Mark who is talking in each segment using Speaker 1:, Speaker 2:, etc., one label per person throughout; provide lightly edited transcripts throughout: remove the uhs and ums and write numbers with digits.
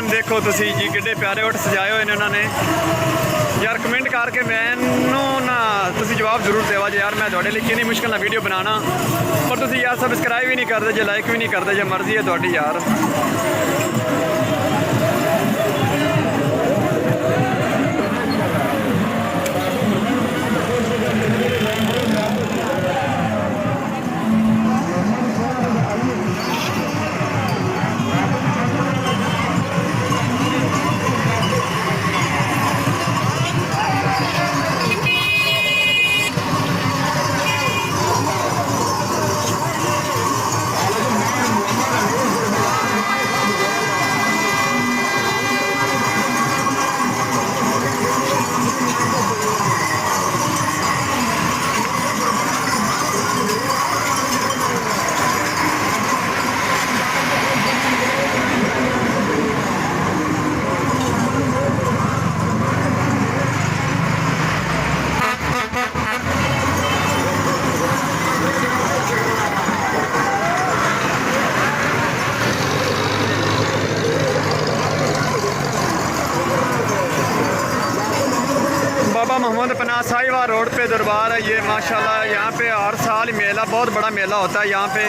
Speaker 1: देखो तुसी जी किड्डे प्यारे उठ सजाए हुए ने उन्होंने यार। कमेंट करके मैनू ना तुसी जवाब जरूर देवा जे यार, मैं थोड़े लिए कितनी मुश्किल ना वीडियो बनाना, पर तुसी यार सबसक्राइब भी नहीं करते जे, लाइक भी नहीं करते जे, मर्जी है थोड़ी यार। मोहम्मद पनाह साहिवाल रोड पे दरबार है ये माशाल्लाह। यहाँ पे हर साल मेला, बहुत बड़ा मेला होता है यहाँ पे।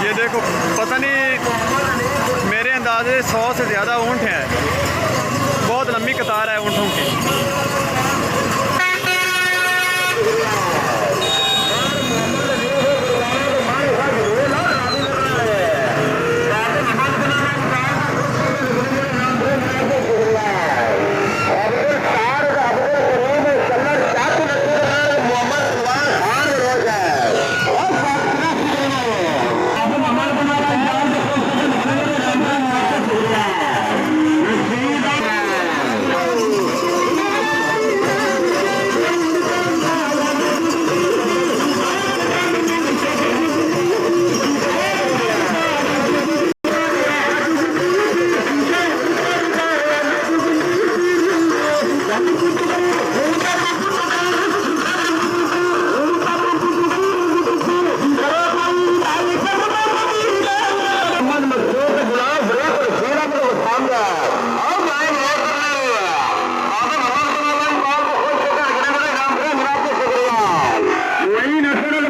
Speaker 1: ये देखो पता नहीं मेरे अंदाजे 100 से ज़्यादा ऊँट हैं, बहुत लंबी कतार है ऊँटों की।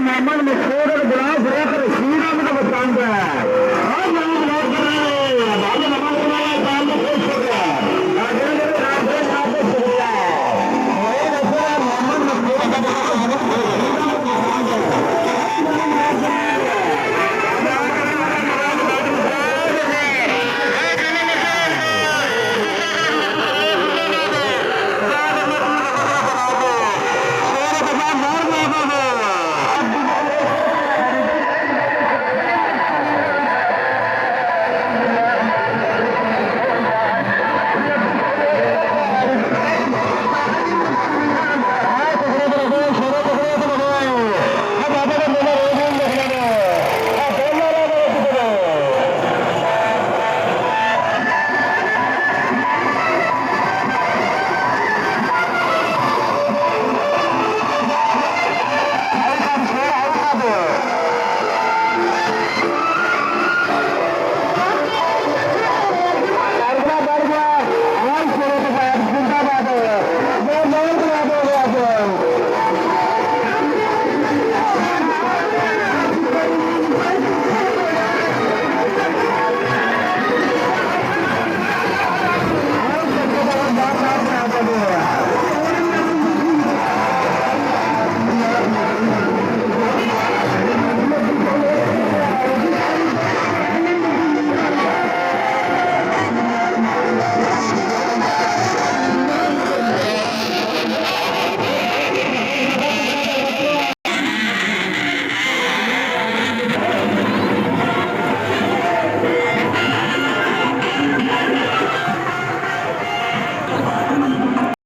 Speaker 2: मोहम्मद मसूद गुलाब